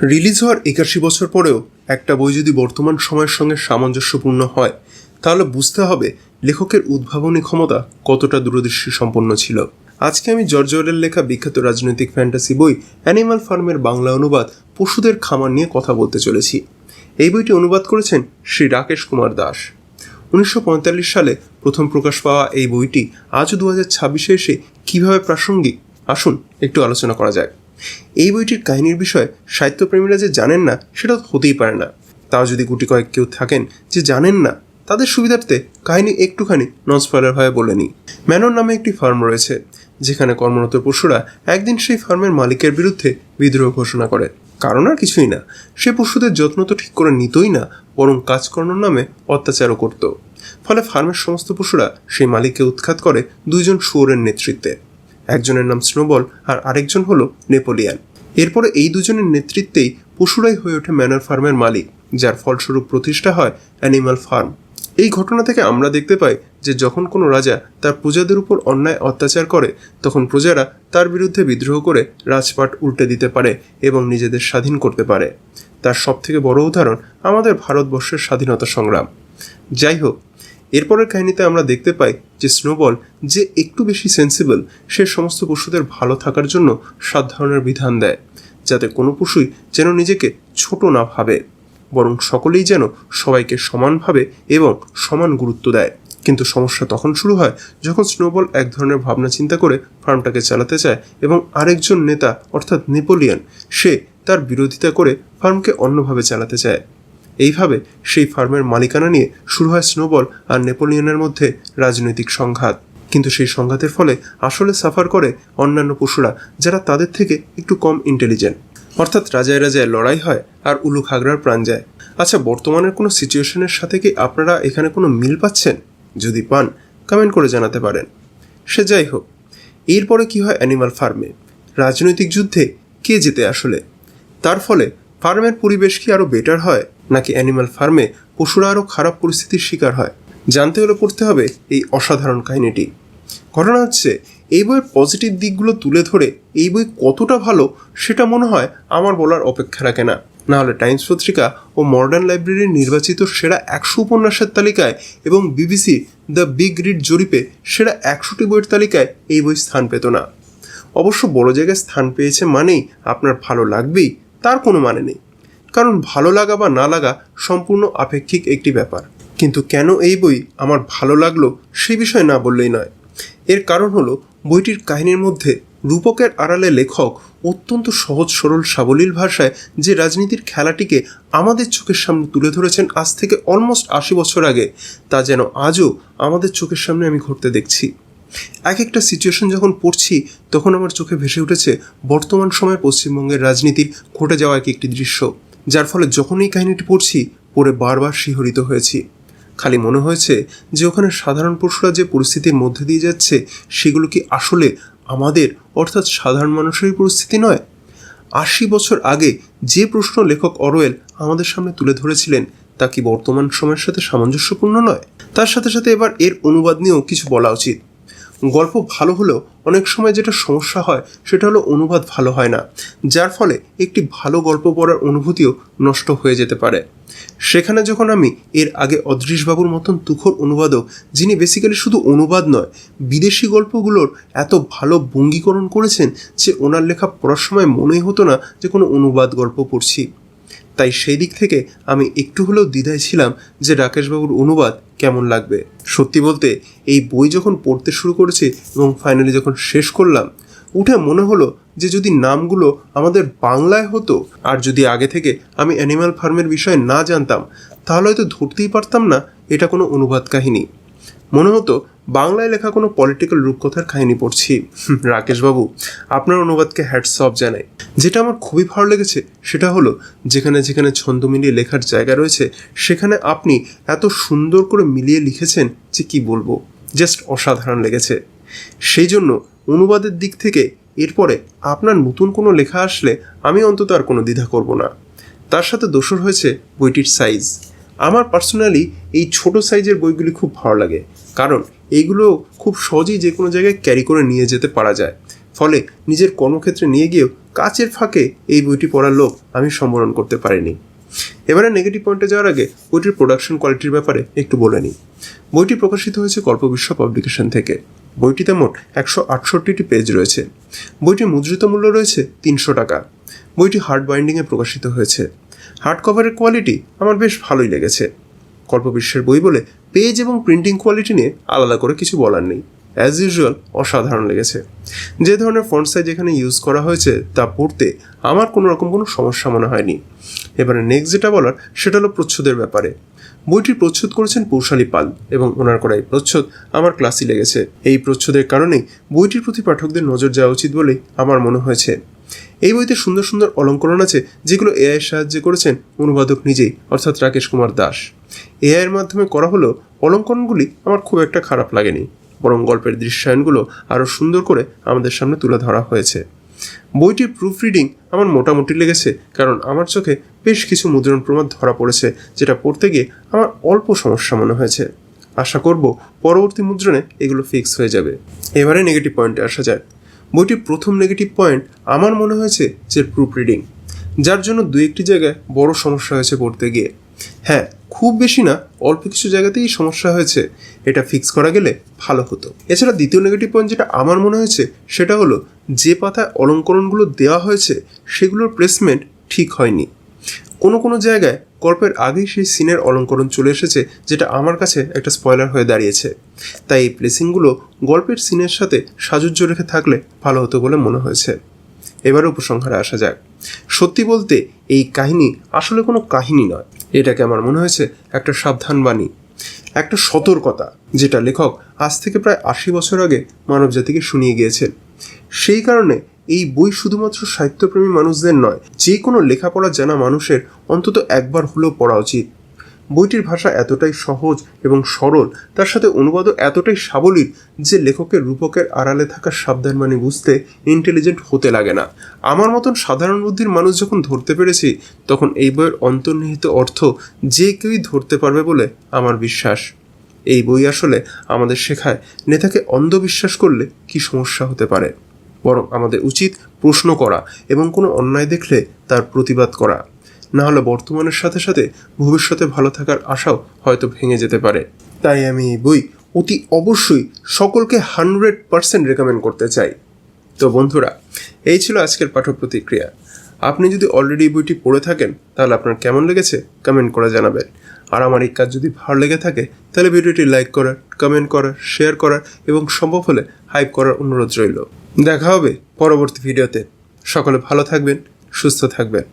Release হওয়ার ৮১ বছর পরেও একটা বই যদি বর্তমান সময়ের সঙ্গে সামঞ্জস্যপূর্ণ হয়, তাহলে বুঝতে হবে লেখকের উদ্ভাবনী ক্ষমতা কতটা দূরদৃষ্টি সম্পন্ন ছিল। আজকে আমি জর্জ অরওয়েলের লেখা বিখ্যাত রাজনৈতিক ফ্যান্টাসি বই অ্যানিমাল ফার্মের বাংলা অনুবাদ পশুদের খামার নিয়ে কথা বলতে চলেছি। এই বইটি অনুবাদ করেছেন শ্রী রাকেশ কুমার দাস। 1945 সালে প্রথম প্রকাশ পাওয়া এই বইটি আজও 2026-এ এসে কীভাবে প্রাসঙ্গিক, আসুন একটু আলোচনা করা যায়। এই বইটির কাহিনীর বিষয়ে সাহিত্যপ্রেমীরা যে জানেন না সেটা হতেই পারে না। তাও যদি গুটি কয়েক কেউ থাকেন যে জানেন না, তাদের সুবিধার্থে কাহিনী একটুখানি নন স্পয়লার ভাবে বলে নিই। ম্যানর নামে একটি ফার্ম রয়েছে, যেখানে কর্মরত পশুরা একদিন সেই ফার্মের মালিকের বিরুদ্ধে বিদ্রোহ ঘোষণা করে। কারণ আর কিছুই না, সে পশুদের যত্ন তো ঠিক করে নিতই না, বরং কাজ করানোর নামে অত্যাচারও করত। ফলে ফার্মের সমস্ত পশুরা সেই মালিককে উৎখাত করে দুইজন শুয়োরের নেতৃত্বে। একজনের নাম স্নোবল আর আরেকজন হলো নেপোলিয়ান। এরপরে এই দুজনের নেতৃত্বেই পশুরাই হয়ে ওঠে ম্যানর ফার্মের মালিক, যার ফলস্বরূপ প্রতিষ্ঠা হয় অ্যানিমাল ফার্ম। এই ঘটনা থেকে আমরা দেখতে পাই যে যখন কোনো রাজা তার প্রজাদের উপর অন্যায় অত্যাচার করে, তখন প্রজারা তার বিরুদ্ধে বিদ্রোহ করে রাজপাট উল্টে দিতে পারে এবং নিজেদের স্বাধীন করতে পারে। তার সবথেকে বড় উদাহরণ আমাদের ভারতবর্ষের স্বাধীনতা সংগ্রাম। যাই হোক, এরপরের কাহিনীতে আমরা দেখতে পাই যে স্নোবল যে একটু বেশি সেন্সিবল, সে সমস্ত পশুদের ভালো থাকার জন্য 7 ধরনের বিধান দেয়, যাতে কোনো পশুই যেন নিজেকে ছোট না ভাবে, বরং সকলেই যেন সবাইকে সমান ভাবে এবং সমান গুরুত্ব দেয়। কিন্তু সমস্যা তখন শুরু হয় যখন স্নোবল এক ধরনের ভাবনা চিন্তা করে ফার্মটাকে চালাতে চায় এবং আরেকজন নেতা অর্থাৎ নেপোলিয়ান, সে তার বিরোধিতা করে ফার্মকে অন্যভাবে চালাতে চায়। এইভাবে সেই ফার্মের মালিকানা নিয়ে শুরু হয় স্নোবল আর নেপোলিয়নের মধ্যে রাজনৈতিক সংঘাত। কিন্তু সেই সংঘাতের ফলে আসলে সাফার করে অন্যান্য পশুরা, যারা তাদের থেকে একটু কম ইন্টেলিজেন্ট। অর্থাৎ রাজায় রাজায় লড়াই হয় আর উলু খাগড়ার প্রাণ যায়। আচ্ছা, বর্তমানের কোনো সিচুয়েশনের সাথে কি আপনারা এখানে কোনো মিল পাচ্ছেন? যদি পান, কমেন্ট করে জানাতে পারেন। সে যাই হোক, এরপরে কি হয় অ্যানিমাল ফার্মে? রাজনৈতিক যুদ্ধে কে জেতে আসলে? তার ফলে ফার্মের পরিবেশ কি আরও বেটার হয়, নাকি অ্যানিমাল ফার্মে পশুরা আরও খারাপ পরিস্থিতির শিকার হয়? জানতে হলে পড়তে হবে এই অসাধারণ কাহিনীটি। ঘটনা হচ্ছে, এই বইয়ের পজিটিভ দিকগুলো তুলে ধরে এই বই কতটা ভালো সেটা মনে হয় আমার বলার অপেক্ষা রাখে না। নাহলে টাইমস পত্রিকা ও মডার্ন লাইব্রেরির নির্বাচিত সেরা 100 উপন্যাসের তালিকায় এবং বিবিসি দ্য বিগ রিড জরিপে সেরা 100টি বইয়ের তালিকায় এই বই স্থান পেত না। অবশ্য বড় জায়গায় স্থান পেয়েছে মানেই আপনার ভালো লাগবেই, তার কোনো মানে নেই। কারণ ভালো লাগা বা না লাগা সম্পূর্ণ আপেক্ষিক একটি ব্যাপার। কিন্তু কেন এই বই আমার ভালো লাগলো সেই বিষয় না বললেই নয়। এর কারণ হলো বইটির কাহিনীর মধ্যে রূপকের আড়ালে লেখক অত্যন্ত সহজ সরল সাবলীল ভাষায় যে রাজনীতির খেলাটিকে আমাদের চোখের সামনে তুলে ধরেছেন আজ থেকে অলমোস্ট 80 বছর আগে, তা যেন আজও আমাদের চোখের সামনে আমি ঘটতে দেখছি। এক একটা সিচুয়েশন যখন পড়ছি, তখন আমার চোখে ভেসে উঠেছে বর্তমান সময়ের পশ্চিমবঙ্গের রাজনীতির ঘটে যাওয়া একটি দৃশ্য, যার ফলে যখন এই কাহিনীটি পড়ছি, পড়ে বারবার শিহরিত হয়েছি। খালি মনে হয়েছে যে ওখানে সাধারণ পশুরা যে পরিস্থিতির মধ্যে দিয়ে যাচ্ছে, সেগুলো কি আসলে আমাদের অর্থাৎ সাধারণ মানুষেরই পরিস্থিতি নয়? 80 বছর আগে যে প্রশ্ন লেখক অরওয়েল আমাদের সামনে তুলে ধরেছিলেন, তা কি বর্তমান সময়ের সাথে সামঞ্জস্যপূর্ণ নয়? তার সাথে সাথে এবার এর অনুবাদ নিয়েও কিছু বলা উচিত। গল্প ভালো হলেও অনেক সময় যেটা সমস্যা হয় সেটা হলো অনুবাদ ভালো হয় না, যার ফলে একটি ভালো গল্প পড়ার অনুভূতিও নষ্ট হয়ে যেতে পারে। সেখানে যখন আমি এর আগে অদৃশবাবুর মতন তুখোর অনুবাদক, যিনি বেসিক্যালি শুধু অনুবাদ নয়, বিদেশি গল্পগুলোর এত ভালো বঙ্গীকরণ করেছেন যে ওনার লেখা পড়ার সময় মনেই হতো না যে কোনো অনুবাদ গল্প পড়ছি। তাই সেই দিক থেকে আমি একটু হলেও দ্বিধায় ছিলাম যে রাকেশবাবুর অনুবাদ কেমন লাগবে। সত্যি বলতে এই বই যখন পড়তে শুরু করেছি এবং ফাইনালি যখন শেষ করলাম, উঠে মনে হলো যে যদি নামগুলো আমাদের বাংলায় হতো, আর যদি আগে থেকে আমি অ্যানিমাল ফার্মের বিষয়ে না জানতাম, তাহলে হয়তো ধরতেই পারতাম না এটা কোনো অনুবাদ কাহিনী। মনে হতো বাংলায় লেখা কোনো পলিটিক্যাল রূপকথার কাহিনী পড়ছি। রাকেশবাবু, আপনার অনুবাদকে হ্যাটস অফ জানাই। যেটা আমার খুবই ভালো লেগেছে সেটা হলো, যেখানে যেখানে ছন্দ মিলিয়ে লেখার জায়গা রয়েছে, সেখানে আপনি এত সুন্দর করে মিলিয়ে লিখেছেন যে কি বলবো, জাস্ট অসাধারণ লেগেছে। সেই জন্য অনুবাদের দিক থেকে এরপরে আপনার নতুন কোনো লেখা আসলে আমি অন্তত আর কোনো দ্বিধা করব না। তার সাথে দোসর হয়েছে বইটির সাইজ। আমার পার্সোনালি এই ছোট সাইজের বইগুলি খুব ভালো লাগে, কারণ এইগুলো খুব সহজেই যে কোনো জায়গায় ক্যারি করে নিয়ে যেতে পারা যায়। ফলে নিজের কর্মক্ষেত্রে নিয়ে গিয়েও কাচের ফাঁকে এই বইটি পড়ার লোভ আমি সম্বরণ করতে পারিনি। এবারে নেগেটিভ পয়েন্টে যাওয়ার আগে বইটির প্রোডাকশন কোয়ালিটির ব্যাপারে একটু বলে নিই। বইটি প্রকাশিত হয়েছে কল্পবিশ্ব পাবলিকেশন থেকে। বইটিতে মোট 168টি পেজ রয়েছে। বইটির মুদ্রিত মূল্য রয়েছে 300 টাকা। বইটি হার্ড বাইন্ডিংয়ে প্রকাশিত হয়েছে। হার্ড কভারের কোয়ালিটি আমার বেশ ভালোই লেগেছে। কল্পবিশ্বের বই বলে পেজ এবং প্রিন্টিং কোয়ালিটি নিয়ে আলাদা করে কিছু বলার নেই। অ্যাজ ইউজুয়াল অসাধারণ লেগেছে। যে ধরনের ফন্ট সাইজ এখানে ইউজ করা হয়েছে তা পড়তে আমার কোনো সমস্যা মনে হয়নি। এবারে নেক্সট যেটা বলার সেটা হলো প্রচ্ছদের ব্যাপারে। বইটির প্রচ্ছদ করেছেন পৌশালী পাল এবং ওনার করা এই প্রচ্ছদ আমার ক্লাসই লেগেছে। এই প্রচ্ছদের কারণেই বইটির প্রতি পাঠকদের নজর যাওয়া উচিত বলেই আমার মনে হয়েছে। এই বইতে সুন্দর সুন্দর অলঙ্করণ আছে যেগুলো এআইয়ের সাহায্যে করেছেন অনুবাদক নিজেই, অর্থাৎ রাকেশ কুমার দাস। এআইয়ের মাধ্যমে করা হলেও অলঙ্করণগুলি আমার খুব একটা খারাপ লাগেনি, বরং গল্পের দৃশ্যায়নগুলো আরও সুন্দর করে আমাদের সামনে তুলে ধরা হয়েছে। বইটির প্রুফ রিডিং আমার মোটামুটি লেগেছে, কারণ আমার চোখে বেশ কিছু মুদ্রণ প্রমাদ ধরা পড়েছে যেটা পড়তে গিয়ে আমার অল্প সমস্যা মনে হয়েছে। আশা করব পরবর্তী মুদ্রণে এগুলো ফিক্স হয়ে যাবে। এবারে নেগেটিভ পয়েন্টে আসা যাক। বইটির প্রথম নেগেটিভ পয়েন্ট আমার মনে হয়েছে যে প্রুফ রিডিং, যার জন্য দু একটি জায়গায় বড় সমস্যা হয়েছে পড়তে গিয়ে। হ্যাঁ, খুব বেশি না, অল্প কিছু জায়গাতেই সমস্যা হয়েছে। এটা ফিক্স করা গেলে ভালো হতো। এছাড়া দ্বিতীয় নেগেটিভ পয়েন্ট যেটা আমার মনে হয়েছে সেটা হলো যে পাতায় অলঙ্করণগুলো দেওয়া হয়েছে সেগুলোর প্লেসমেন্ট ঠিক হয়নি। কোনো জায়গায় গল্পের আগেই সেই সিনের অলঙ্করণ চলে এসেছে, যেটা আমার কাছে একটা স্পয়লার হয়ে দাঁড়িয়েছে। তাই এই প্লেসিংগুলো গল্পের সিনের সাথে সাজুজ্য রেখে থাকলে ভালো হতো বলে মনে হয়েছে। এবারে উপসংহারে আসা যাক। সত্যি বলতে এই কাহিনী আসলে কোনো কাহিনী নয়, এটাকে আমার মনে হয়েছে একটা সাবধানবাণী, একটা সতর্কতা, যেটা লেখক আজ থেকে প্রায় 80 বছর আগে মানবজাতিকে শুনিয়ে গিয়েছেন। সেই কারণে এই বই শুধুমাত্র সাহিত্যপ্রেমী মানুষদের নয়, যে কোনো লেখাপড়া জানা মানুষের অন্তত একবার হলেও পড়া উচিত। বইটির ভাষা এতটাই সহজ এবং সরল, তার সাথে অনুবাদও এতটাই সাবলীল যে লেখকের রূপকের আড়ালে থাকা সাবধানবাণী বুঝতে ইন্টেলিজেন্ট হতে লাগে না। আমার মতন সাধারণ বুদ্ধির মানুষ যখন ধরতে পেরেছি, তখন এই বইয়ের অন্তর্নিহিত অর্থ যে কেউই ধরতে পারবে বলে আমার বিশ্বাস। এই বই আসলে আমাদের শেখায় নেতাকে অন্ধবিশ্বাস করলে কি সমস্যা হতে পারে, বরং আমাদের উচিত প্রশ্ন করা এবং কোনো অন্যায় দেখলে তার প্রতিবাদ করা। না হলে বর্তমানের সাথে সাথে ভবিষ্যতে ভালো থাকার আশাও হয়তো ভেঙে যেতে পারে। তাই আমি এই বই অতি অবশ্যই সকলকে 100% রেকমেন্ড করতে চাই। তো বন্ধুরা, এই ছিল আজকের পাঠক প্রতিক্রিয়া। আপনি যদি অলরেডি এই বইটি পড়ে থাকেন তাহলে আপনার কেমন লেগেছে কমেন্ট করে জানাবেন। আর আমার এই কাজ যদি ভালো লেগে থাকে তাহলে ভিডিওটি লাইক করার, কমেন্ট করার, শেয়ার করার এবং সম্ভব হলে হাইপ করার অনুরোধ রইল। দেখা হবে পরবর্তী ভিডিওতে। সকলে ভালো থাকবেন, সুস্থ থাকবেন।